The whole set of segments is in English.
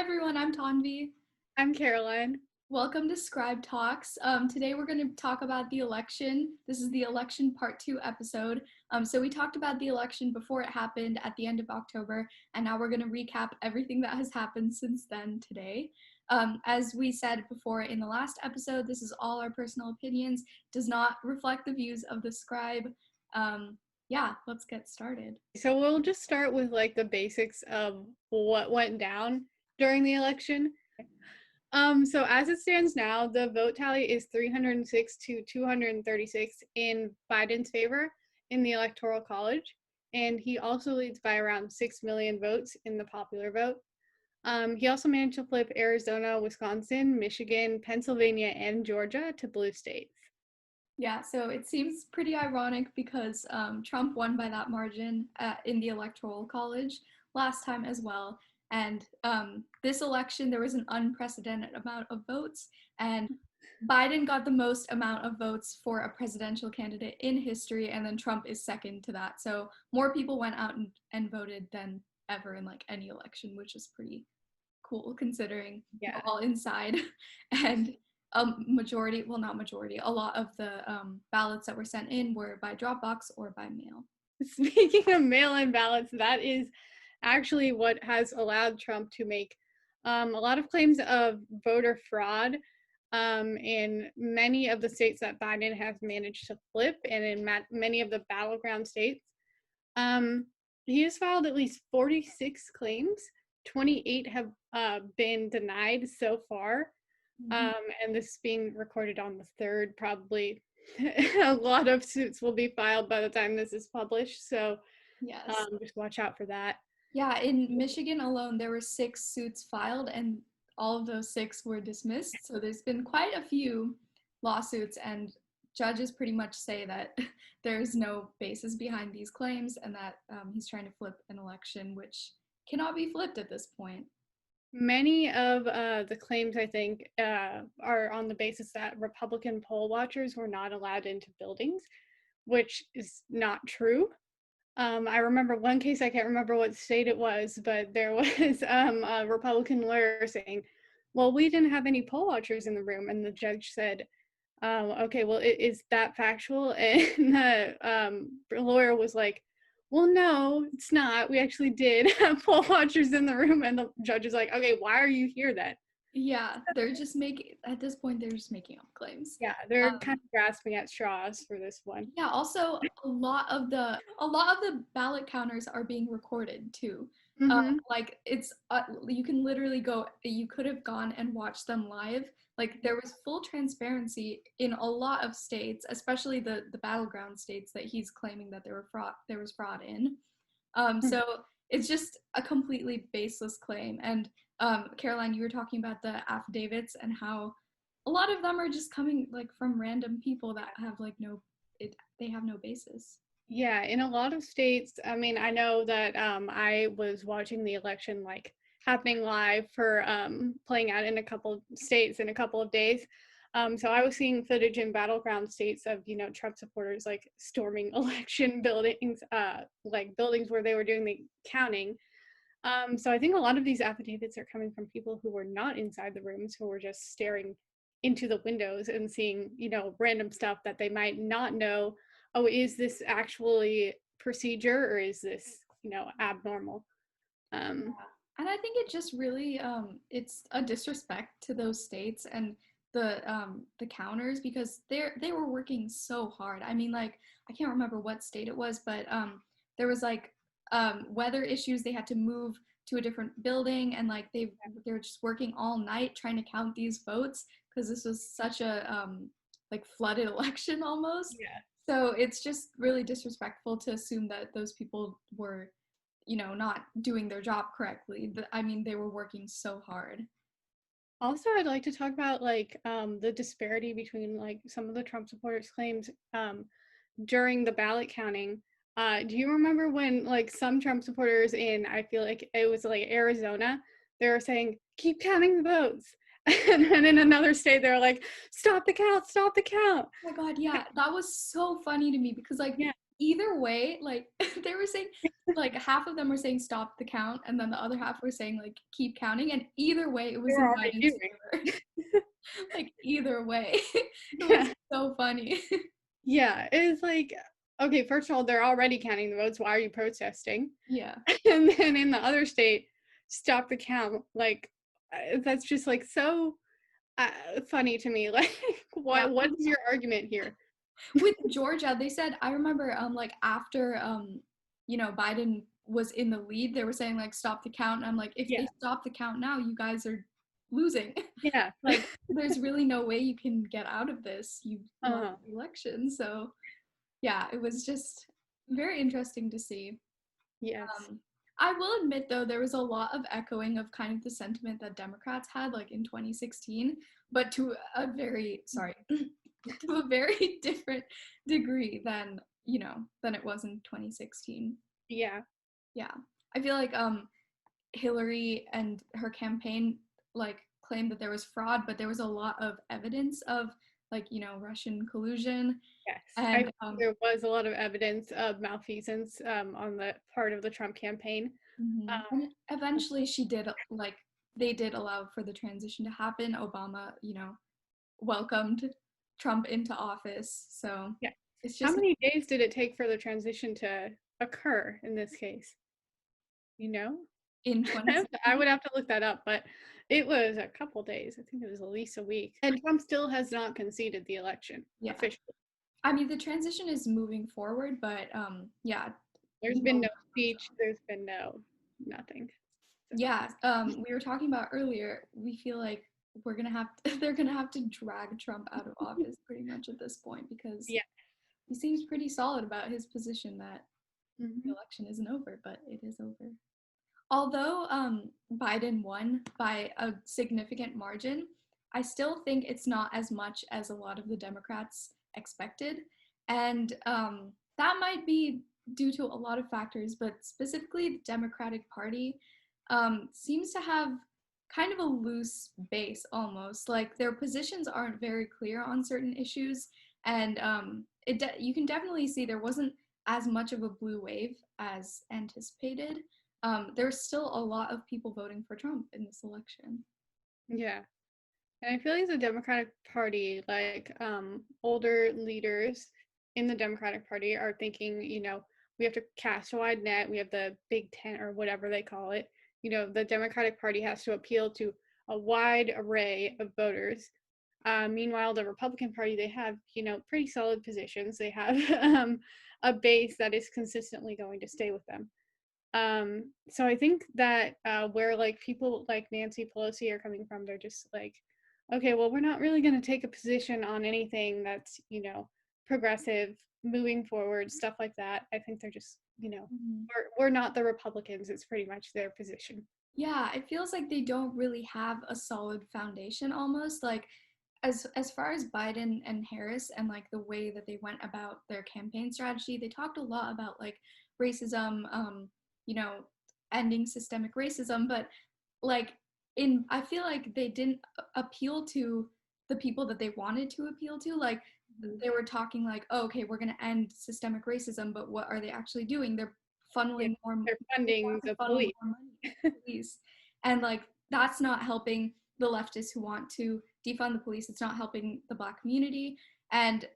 everyone, I'm Tanvi. I'm Caroline. Welcome to Scribe Talks. Today we're going to talk about the election. This is the election part 2 episode. So we talked about the election before it happened at the end of October, and now we're going to recap everything that has happened since then today. As we said before in the last episode, this is all our personal opinions, does not reflect the views of the Scribe. Yeah, let's get started. So we'll just start with like the basics of what went down during the election. So as it stands now, the vote tally is 306 to 236 in Biden's favor in the Electoral College, and he also leads by around 6 million votes in the popular vote. He also managed to flip Arizona, Wisconsin, Michigan, Pennsylvania, and Georgia to blue states. Yeah, so it seems pretty ironic because Trump won by that margin in the Electoral College last time as well. And this election, there was an unprecedented amount of votes, and Biden got the most amount of votes for a presidential candidate in history, and then Trump is second to that. So more people went out and voted than ever in like any election, which is pretty cool considering we're all inside. And majority, well, not majority, a lot of the ballots that were sent in were by Dropbox or by mail. Speaking of mail-in ballots, that is actually what has allowed Trump to make a lot of claims of voter fraud in many of the states that Biden has managed to flip, and in many of the battleground states. He has filed at least 46 claims. 28 have been denied so far. And this is being recorded on the 3rd. Probably a lot of suits will be filed by the time this is published. So yes, just watch out for that. Yeah, in Michigan alone, there were 6 suits filed, and all of those 6 were dismissed. So there's been quite a few lawsuits, and judges pretty much say that there's no basis behind these claims and that he's trying to flip an election, which cannot be flipped at this point. Many of the claims, I think, are on the basis that Republican poll watchers were not allowed into buildings, which is not true. I remember one case, I can't remember what state it was, but there was a Republican lawyer saying, well, we didn't have any poll watchers in the room. And the judge said, okay, well, is that factual? And the lawyer was like, well, no, it's not. We actually did have poll watchers in the room. And the judge is like, okay, why are you here then? Yeah, they're just making, at this point, they're just making up claims. Yeah, they're kind of grasping at straws for this one. Yeah, also a lot of the ballot counters are being recorded too. Like it's you can literally go, you could have gone and watched them live. Like there was full transparency in a lot of states, especially the battleground states that he's claiming that there was fraud in. So it's just a completely baseless claim. And Caroline, you were talking about the affidavits and how a lot of them are just coming like from random people that have like they have no basis. Yeah, in a lot of states, I mean, I know that I was watching the election like happening live for playing out in a couple of states in a couple of days. So I was seeing footage in battleground states of, Trump supporters like storming election buildings, like buildings where they were doing the counting. So I think a lot of these affidavits are coming from people who were not inside the rooms, who were just staring into the windows and seeing, random stuff that they might not know. Oh, is this actually procedure or is this, abnormal? And I think it just really it's a disrespect to those states and the counters because they were working so hard. I mean, like I can't remember what state it was, but there was like weather issues. They had to move to a different building, and like they were just working all night trying to count these votes because this was such a like flooded election almost. Yeah. So it's just really disrespectful to assume that those people were, not doing their job correctly. I mean, they were working so hard. Also, I'd like to talk about like the disparity between like some of the Trump supporters' claims during the ballot counting. Do you remember when like some Trump supporters in, I feel like it was like Arizona, they were saying, keep counting the votes. And then in another state, they're like, stop the count, stop the count. Oh my God, yeah, that was so funny to me because like either way, like they were saying, like half of them were saying stop the count, and then the other half were saying like keep counting, and either way, it They was were in already Biden's doing. favor. Like either way, it was Yeah. so funny. Yeah. It's like, okay, first of all, they're already counting the votes. Why are you protesting? Yeah. And then in the other state, stop the count. Like, that's just like so funny to me. Like, Yeah. what is your argument here? With Georgia, they said I remember like after Biden was in the lead, they were saying like stop the count. And I'm like, if Yeah. they stop the count now, you guys are losing. Yeah. Like there's really no way you can get out of this. You lost Uh-huh. the election. So yeah, it was just very interesting to see. Yes. I will admit though, there was a lot of echoing of kind of the sentiment that Democrats had like in 2016, but to a very sorry, to a very different degree than than it was in 2016. Yeah. Yeah, I feel like Hillary and her campaign like claimed that there was fraud, but there was a lot of evidence of like Russian collusion Yes. I and think there was a lot of evidence of malfeasance on the part of the Trump campaign. mhm. Um, And eventually she did like they did allow for the transition to happen. Obama, welcomed Trump into office. So yeah. it's How just many days did it take for the transition to occur in this case? You know? in I 2016. would have to look that up, but it was a couple days. I think it was at least a week. And Trump still has not conceded the election Yeah. officially. I mean, the transition is moving forward, but yeah, There's been no speech. There's been no nothing. So, yeah. We were talking about earlier. We feel like we're gonna have they're gonna have to drag Trump out of office pretty much at this point because yeah. he seems pretty solid about his position that the Hmm. election isn't over, but it is over. Although Biden won by a significant margin, I still think it's not as much as a lot of the Democrats expected. And that might be due to a lot of factors, but specifically the Democratic Party seems to have kind of a loose base almost. Like their positions aren't very clear on certain issues. And you can definitely see there wasn't as much of a blue wave as anticipated. There's still a lot of people voting for Trump in this election. Yeah. And I feel like the Democratic Party, like older leaders in the Democratic Party are thinking, we have to cast a wide net. We have the Big Ten or whatever they call it. The Democratic Party has to appeal to a wide array of voters. Meanwhile, the Republican Party, they have, pretty solid positions. They have a base that is consistently going to stay with them. So I think that where like people like Nancy Pelosi are coming from, they're just like, okay, well, we're not really going to take a position on anything that's, progressive, moving forward, stuff like that. I think they're just, Mhm. we're not the Republicans. It's pretty much their position. Yeah, it feels like they don't really have a solid foundation almost. Like as far as Biden and Harris and like the way that they went about their campaign strategy, they talked a lot about like racism, you know, ending systemic racism, but like I feel like they didn't appeal to the people that they wanted to appeal to. Like Mhm. they were talking like, oh, okay, we're going to end systemic racism, but what are they actually doing? They're Yeah, funneling more, they're they funding want to the funnel police. more money into the police. And like that's not helping the leftists who want to defund the police. It's not helping the Black community. And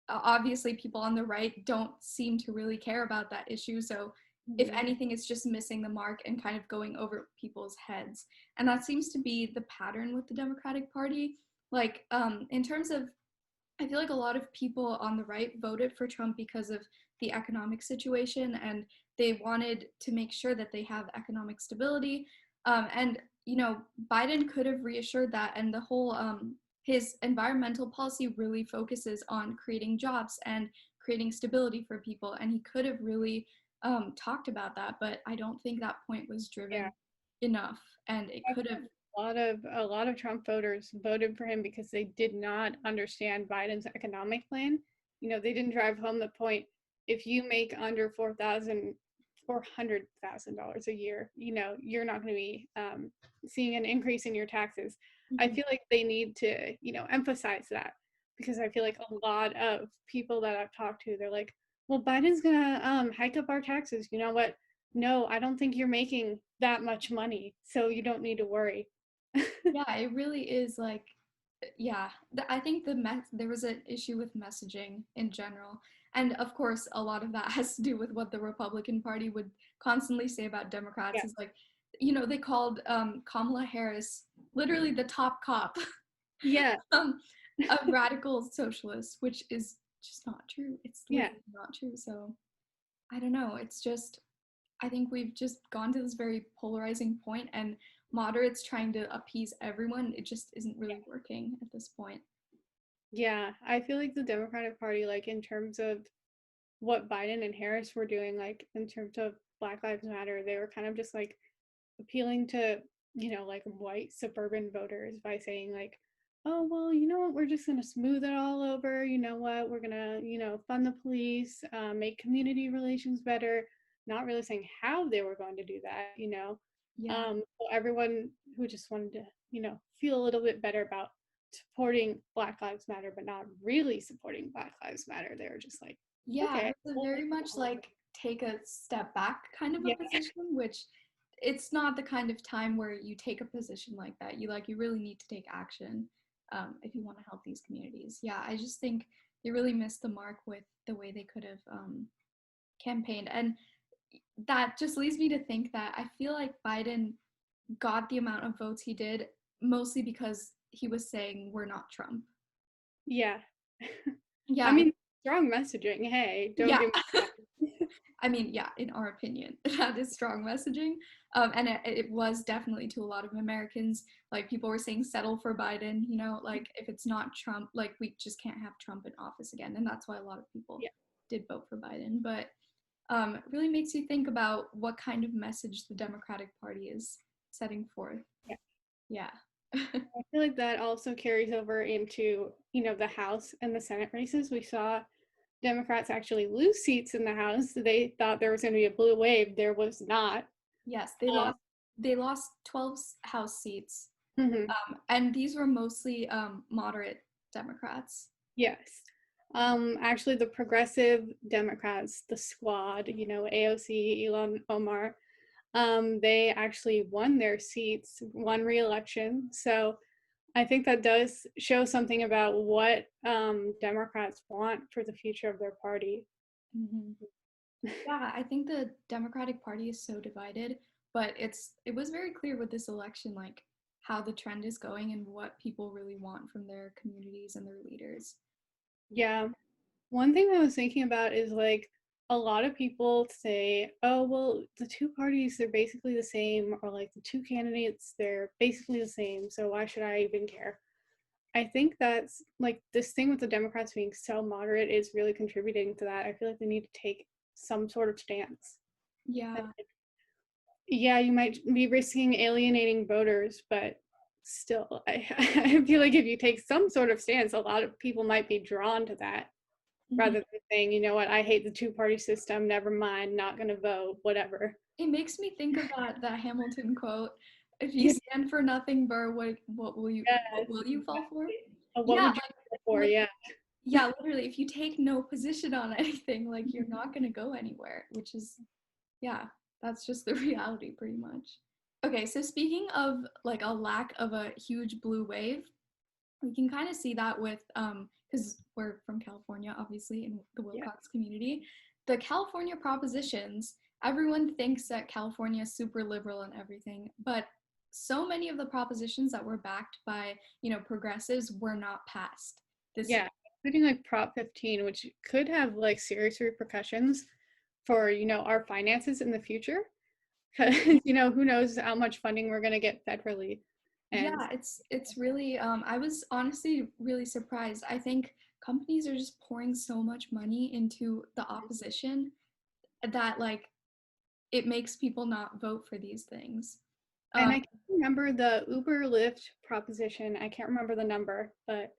obviously people on the right don't seem to really care about that issue. So if Mhm. anything, it's just missing the mark and kind of going over people's heads. And that seems to be the pattern with the Democratic Party. Like in terms of, I feel like a lot of people on the right voted for Trump because of the economic situation and they wanted to make sure that they have economic stability. And, Biden could have reassured that. And the whole, his environmental policy really focuses on creating jobs and creating stability for people. And he could have really talked about that. But I don't think that point was Yeah. driven enough. And it could have. A lot of Trump voters voted for him because they did not understand Biden's economic plan. They didn't drive home the point. If you make under $400,000 a year, you're not going to be seeing an increase in your taxes. I Mhm. feel like they need to, emphasize that because I feel like a lot of people that I've talked to, they're like, well, Biden's gonna hike up our taxes. You know what? No, I don't think you're making that much money, so you don't need to worry. Yeah, it really is like, yeah, I think there was an issue with messaging in general. And of course, a lot of that has to do with what the Republican Party would constantly say about Democrats Yeah. is like, you know, they called Kamala Harris literally the top cop, Yeah. um, a radical socialist, which is just not true. It's Yeah. literally not true. So I don't know. It's just, I think we've just gone to this very polarizing point, and moderates trying to appease everyone, it just isn't really working at this point. Yeah. I feel like the Democratic Party, like in terms of what Biden and Harris were doing, like in terms of Black Lives Matter, they were kind of just like appealing to, like white suburban voters by saying like, oh, well, you know what, we're just going to smooth it all over. You know what, we're going to, fund the police, make community relations better, not really saying how they were going to do that. Yeah. So everyone who just wanted to, feel a little bit better about supporting Black Lives Matter, but not really supporting Black Lives Matter. They were just like, Yeah, okay, it's a well, very much like take a step back kind of a yeah, position, which it's not the kind of time where you take a position like that. You really need to take action if you want to help these communities. Yeah, I just think they really missed the mark with the way they could have campaigned, and that just leads me to think that I feel like Biden got the amount of votes he did mostly because he was saying we're not Trump. yeah. I Yeah, mean, strong messaging. Hey, don't yeah. get me wrong. I mean, yeah, in our opinion, that is strong messaging. And it was definitely to a lot of Americans. Like people were saying, settle for Biden, you know, like if it's not Trump, like we just can't have Trump in office again. And that's why a lot of people Yeah, did vote for Biden. But it really makes you think about what kind of message the Democratic Party is setting forth. yeah. Yeah. I feel like that also carries over into, the House and the Senate races. We saw Democrats actually lose seats in the House. They thought there was going to be a blue wave. There was not. Yes, Uh, they lost 12 House seats. mhm, And these were mostly moderate Democrats. yes. Actually, the progressive Democrats, the squad, AOC, Elon Omar, they actually won their seats, won re-election. So I think that does show something about what Democrats want for the future of their party. Mhm. Yeah, I think the Democratic Party is so divided, but it was very clear with this election, like how the trend is going and what people really want from their communities and their leaders. Yeah. One thing I was thinking about is like a lot of people say, oh, well, the two parties, they're basically the same, or like the two candidates, they're basically the same. So why should I even care? I think that's like this thing with the Democrats being so moderate is really contributing to that. I feel like they need to take some sort of stance. Yeah, Yeah, you might be risking alienating voters, but still, I feel like if you take some sort of stance, a lot of people might be drawn to that mhm. rather than saying, you know what, I hate the two-party system, never mind, not gonna vote, whatever. It makes me think of that Hamilton quote. If you Yeah, stand for nothing, Burr, what yes, will you fall for? exactly. What Yeah, would you vote for? Yeah, yeah, literally, if you take no position on anything, like you're not gonna go anywhere, which is, yeah, that's just the reality pretty much. Okay, so speaking of like a lack of a huge blue wave, we can kind of see that with because we're from California, obviously, in the yeah. Wilcox community. The California propositions, everyone thinks that California is super liberal and everything, but so many of the propositions that were backed by, you know, progressives were not passed this year. Yeah, including like Prop 15, which could have like serious repercussions for, our finances in the future. Because, who knows how much funding we're going to get federally. And Yeah, it's really I was honestly really surprised. I think companies are just pouring so much money into the opposition that like it makes people not vote for these things. and Um, I can't remember the Uber Lyft proposition. I can't remember the number, but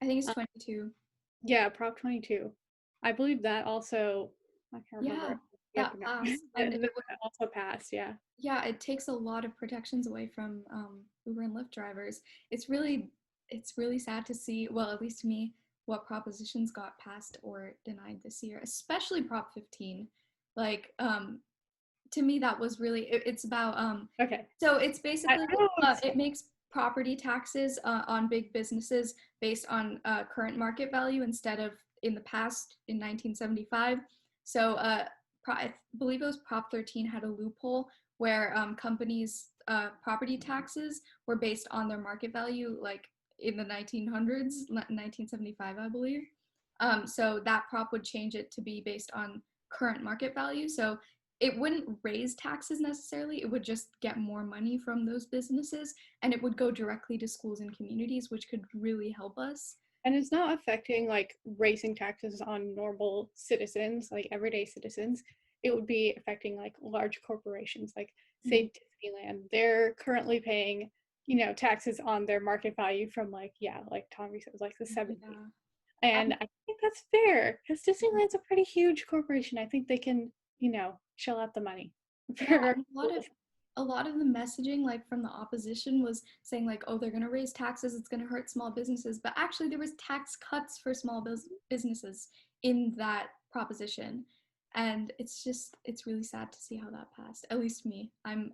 I think it's uh, 22. yeah, Prop 22. I believe that also, I can't remember. Yeah, You have that to know. passed, and That also passed, yeah. yeah, it takes a lot of protections away from Uber and Lyft drivers. It's really sad to see. Well, at least to me, what propositions got passed or denied this year, especially Prop 15. Like, to me, that was really, it's about, Okay. so it's I basically, don't know what's it makes property taxes on big businesses based on current market value instead of in the past in 1975. So I believe it was Prop 13 had a loophole where companies' property taxes were based on their market value, like in the 1900s, 1975, I believe. So that prop would change it to be based on current market value. So it wouldn't raise taxes necessarily. It would just get more money from those businesses, and it would go directly to schools and communities, which could really help us. And it's not affecting like raising taxes on normal citizens, like everyday citizens. It would be affecting like large corporations, like say Disneyland. They're currently paying, taxes on their market value from like Tanvi says, like the 70s. Yeah. And I think that's fair because Disneyland's a pretty huge corporation. I think they can, shell out the money. Yeah, a lot of the messaging like from the opposition was saying like, oh, they're going to raise taxes, it's going to hurt small businesses, but actually there was tax cuts for small businesses in that proposition. And it's really sad to see how that passed. At least me. I'm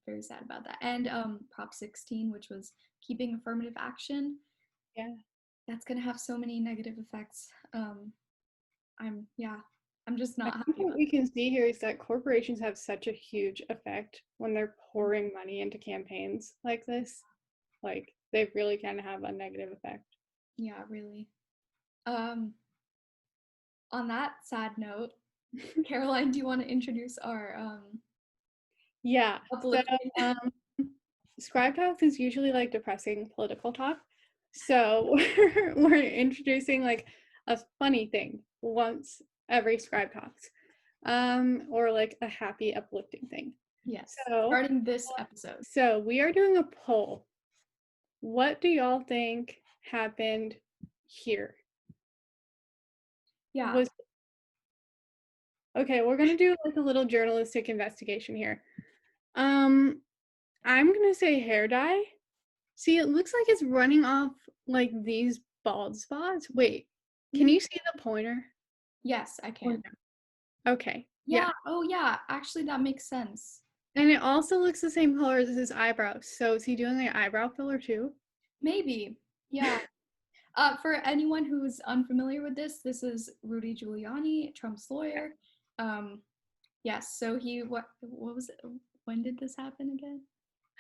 very sad about that. And Prop 16, which was keeping affirmative action. Yeah. That's going to have so many negative effects. I'm just not I think happy what about we can see here is that corporations have such a huge effect when they're pouring money into campaigns like this. Like they really can have a negative effect. Yeah, really. On that sad note, Caroline, do you want to introduce our Yeah. So uplifting? Scribe Talks is usually like depressing political talk. So we're introducing like a funny thing once every Scribe Talks. Or like a happy uplifting thing. Yes. So Starting this episode. So we are doing a poll. What do y'all think happened here? Yeah. Okay, we're gonna do like a little journalistic investigation here. I'm gonna say hair dye. See, it looks like it's running off like these bald spots. Wait, can you see the pointer? Yes, I can. Okay. Yeah. Oh, yeah. Actually, that makes sense. And it also looks the same color as his eyebrows. So is he doing an eyebrow filler too? Maybe. Yeah. For anyone who's unfamiliar with this is Rudy Giuliani, Trump's lawyer. Yes. So what was it? When did this happen again?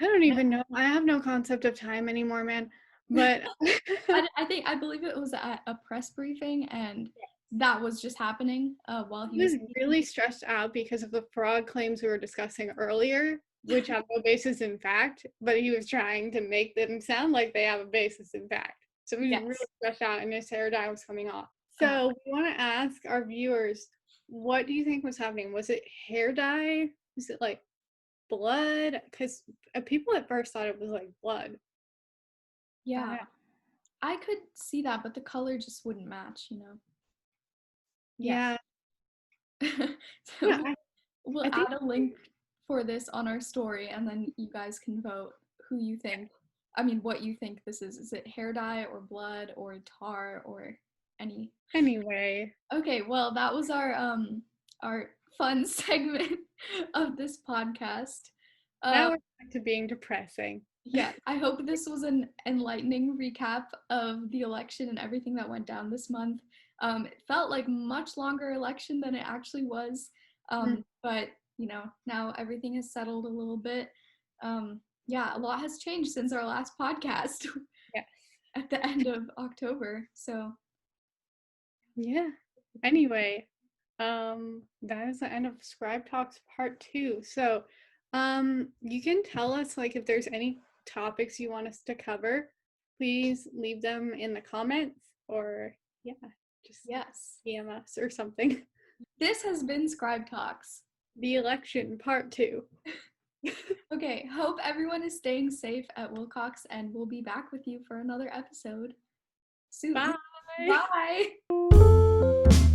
I don't even know. I have no concept of time anymore, man. But I believe it was at a press briefing, and that was just happening while he was really stressed out because of the fraud claims we were discussing earlier, which have no basis in fact, but he was trying to make them sound like they have a basis in fact. So he was really stressed out and his hair dye was coming off. So we want to ask our viewers, what do you think was happening? Was it hair dye? Was it like blood? Because people at first thought it was like blood. Yeah. I could see that, but the color just wouldn't match, Yeah. So we'll add a link for this on our story, and then you guys can vote who you think, what you think this is. Is it hair dye or blood or tar or any? Anyway. Okay, well, that was our fun segment of this podcast. Now we're back to being depressing. Yeah, I hope this was an enlightening recap of the election and everything that went down this month. It felt like much longer election than it actually was, but now everything has settled a little bit. Yeah, a lot has changed since our last podcast. Yes. At the end of October. So yeah. Anyway, that is the end of Scribe Talks Part 2. So you can tell us like if there's any topics you want us to cover, please leave them in the comments or just DM us or something. This has been Scribe Talks. The election part 2. Okay, hope everyone is staying safe at Wilcox, and we'll be back with you for another episode soon. Bye. Bye.